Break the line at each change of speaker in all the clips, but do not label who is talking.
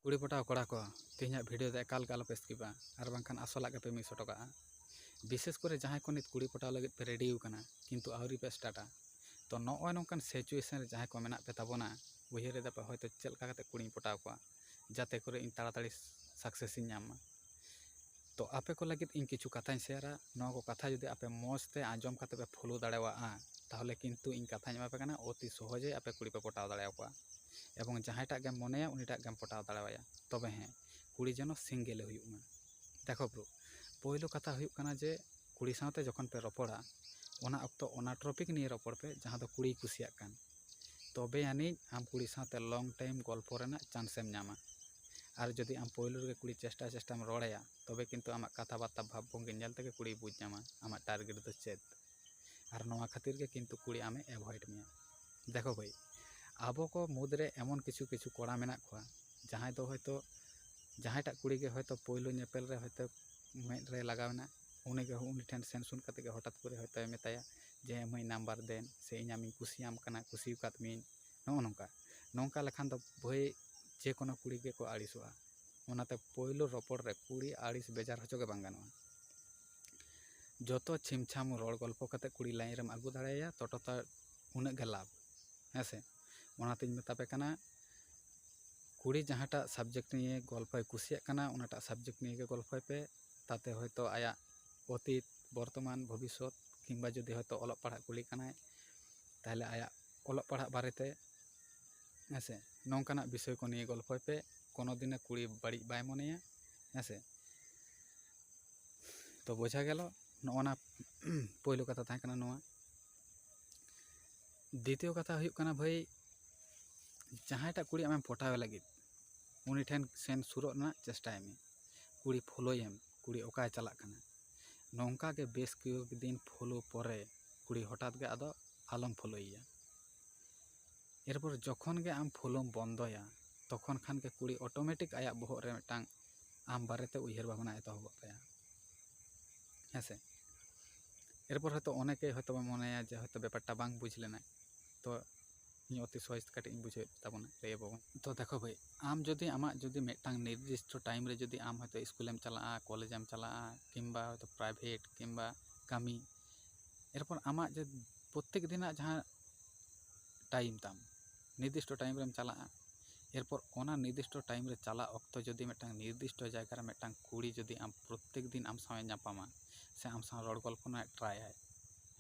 कुड़ी पटाव कड़ा को तेहना भिडियो दे एकाल आलोपे स्किपा और बांखान आसलाग पे मिस हटोगा। विशेष करे जहाँ को नित कुड़ी पटाव लगे पे रेडी होना किंतु आवरी पे स्टार्टा तो नॉय नौकान सिचुएशन जहाँ को मेना पे ताबोना उयहर पे हयतो चलका कते कुड़ी पटाव को जाते करे इन ताड़ाताड़ी सक्सेस नामा। तो आपे को लगे इन किछु कथा शेयरा नौ को कथा जुदी आपे मौजते आंजम करते पे फॉलो दाड़ेवा ताहले किंतु इन कथा एमापे कना अति सहजे आपे कुड़ी पे पटाव दाड़ेवा एवं जहाँटा गेम मनेया उनीटा गेम पटाव दाड़ेवाया। तबे हें कुड़ी जन सिंगेले हुयुमा। देखो ब्रो पहिलो कथा हुयुकना जे कुड़ी साथे जखन पे रपड़ा ओना अक्तो ओना टॉपिक निये रपड़ पे जहाँ दो कुड़ी कुसिया कान तबे यानी आम कुड़ी साथे लॉन्ग टाइम गल्प रेना चांसेम नामा। और जदि आम पहिलो रे कुड़ी चेष्टा रड़ेया तबे किंतु आमा कथा बार्ता भाव भंगी नेल तेगे कुड़ी बुझ नामा आमा टारगेट दो चेद और नोआ खातिर के किंतु कुड़ी आमे एवॉइड मिया। देखो भाई आबो को मुद्रे एमन किछु किछु कोड़ा मेना खोआ जहाँ दो हयतो जहाँटा कुड़ी के हयतो पहिलो नेपेल रे हयतो मेद रे लगावना उनी ठेन सेन सुन कते के हठात करे हयतो मेताया जे मई नंबर देन से इन आमी कुसियाम कना कुसियाकात मी नो नोंका नोंका लखान दो भाई जे कोनो कुड़ी के को आड़िसोआ ओनाते पहिलो रपड़ रे कुड़ी आड़िस बेजार हचो के बांग गानोआ। जतो छिमछाम रड़ गल्प कते कुड़ी लाइन रेम आगु दाड़ेया ततोता उना गे लाभ हेसे ओनाते मेतापे कना कुड़ी जहाँटा सब्जेक्ट निये गल्पय कुसिया कना उनाटा सब्जेक्ट निये के गल्पय पे ताते हयतो आया अतीत वर्तमान भविष्यत किंबा जदि हयतो अलग पढ़ा कुली कनाय ताहले आया अलग पढ़ा बारेते हेसे नौकाना विषय को निये गल्पय पे कोनो दिने कुड़ी बड़ी बाय मनेया हेसे। तो बोझा गेलो नोना पहिलो कथा ताहे कना नोआ। द्वितीय कथा हुयुक कना भाई जहाँटा कुड़ी आमें पटावे लगे उनी ठेन सेन सुरो ना चेष्टाय में कुड़ी फॉलोयम कुड़ी ओकाय चला कना नौका के बेस कयेक दिन फॉलो परे कुड़ी हठात के आदो आलम फॉलोइया। एरपर जखन के आम फॉलोम बंदोया तखन खान के कुड़ी ऑटोमेटिक आया बहग रे मिटांग आम बारेते उयहर भावना एतहब ताया हेसे। एरपर हयतो अनेके हयतो मनेया जे हयतो बेपारटा बांग बुझ लेना तो इन अति सहज कटे बुझे ताबोना रे बाबू। तो देखो भाई आम जदि आमा जदि मिटांग निर्दिष्ट टाइम रे जदि आम हयतो स्कूलेम चला कॉलेजेम चला किंबा हयतो प्राइवेट किंबा कामी एरपर आमा जे प्रत्येक दिना जहाँ टाइम ताम निर्दिष्ट टाइम रेम चला एरपर ओना निर्दिष्ट टाइम रे चला अक्तो जदि मिटांग निर्दिष्ट जायगा रे मिटांग कुड़ी जदि आम प्रत्येक दिन आम सावे नापामा से आम साव रड़ गल्पना ट्राई है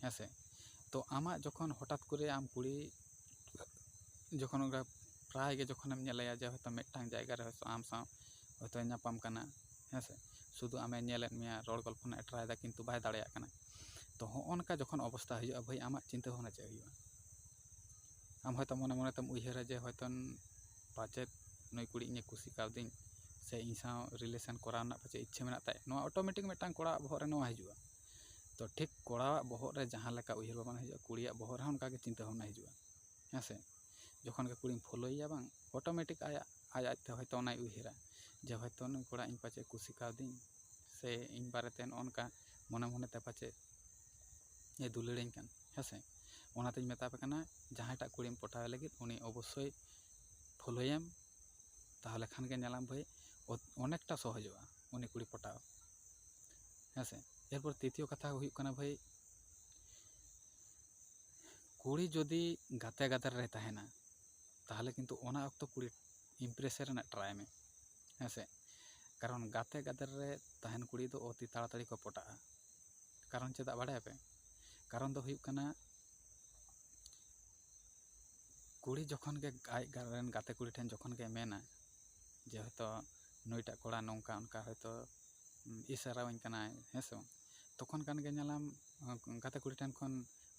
हेसे। तो आमा जखन हठात करे आम कुड़ी जखन प्राय के जखन नेलाया जे हयतो मिटांग जायगा रे आम साव हयतो नापाम कना हेसे शुधु आमे नेलेत मिया रड़ गल्पना ट्राई दा किंतु बाय दाड़ेया कना तो होनका जखन अवस्था हुआ भाई आमा चिंता भावना चे हुआ आम हयतो मने मने तम उयहर जे हयतो पाचेत नई कुड़ी इने कुसी कावदिन से इन साव रिलेशन कराना पाचे इच्छा मेना ताय नोआ ऑटोमेटिक मिटांग कोड़ा बहग रे नोआ हिजुआ। तो ठीक कोड़ा बहग रे जहाँ लेका उयहर भावना हिजुआ कुड़िया बहग रे उनका के चिंता भावना हिजुआ हेसे। जखन के कुड़ी फॉलोइया बांग ऑटोमेटिक आया आज आजते हयतो ओनाय उयहरा जे हयतो नई कोड़ा इन पाचे कुसी कावदिन से इन बारेते उनका मने मने ते पाचे ए दुलड़ें कान हेसे। ओनाते मेतापे कना जहाँटा कुड़ीम पटावे लगे उनी अवश्य फॉलोयम ताहले खान के नेलाम भाई अनेकटा सहजोआ उनी कुड़ी पटाव हेसे। एरपर तृतीय कथा हुयुक कना भाई कुड़ी जदि गाते गाते रे ताहेना ताहले किंतु ओना अक्तो कुड़ी इम्प्रेस रेना ट्राई में हेसे। कारण गाते गाते रे ताहेन कुड़ी दो अति ताड़ाताड़ी को पटाआ कारण चेदा बाड़ाय पे कारण दो हुयुक कना कुड़ी जखन के आज गाते कुड़ी ठेन जखन के मेना जे हयतो नईटा कोड़ा नौका उनका हयतो इशारावኝ कनाय हेसे तखन कान के नेलाम गाते कुड़ी ठेन खन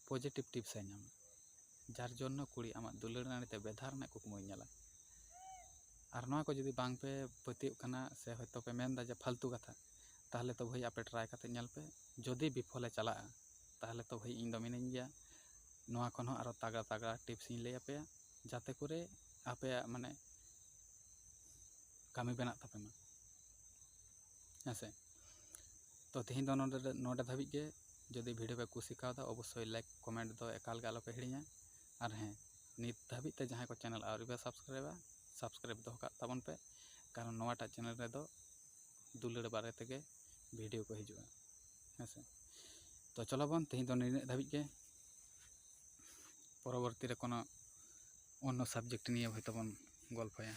पॉजिटिव टिप्स नाम जार जन्य कुड़ी आमा दुलार नानीते बेधार ना कुकमुय नेला और नोआ को जदि बांग पे पतियो कना से हयतो पे मेनदा जे फालतू कथा ताहले तो भाई आपे ट्राई करते नेल पे जदि विफले चला ताहले तो भाई इन दो मिनाኝ गया नोआ खन आरो तागड़ा तागड़ा टिप्स इन लैया पे जाते करे आपे माने कामी बेना तापेमा हेसे। तो तेहन दो नोडे धाबिज गे जदि भिडियो पे कुसी कावदा अवश्य लाइक कमेंट दो एकाल गे आलोपे हिड़िया और हें नित धाबिज ते जहाँ को चैनल आवरी बे सब्सक्राइब दो का ताबन पे কারণ নवाटाग चैनल रेदो दुलाड़ बारे तेगे भिडियो को हिजुआ हेसे। तो चलो बन तेज दो निने धाबिज गे परवर्ती रे कोनो अन्य सब्जेक्ट निये हयतो बन गल्पया।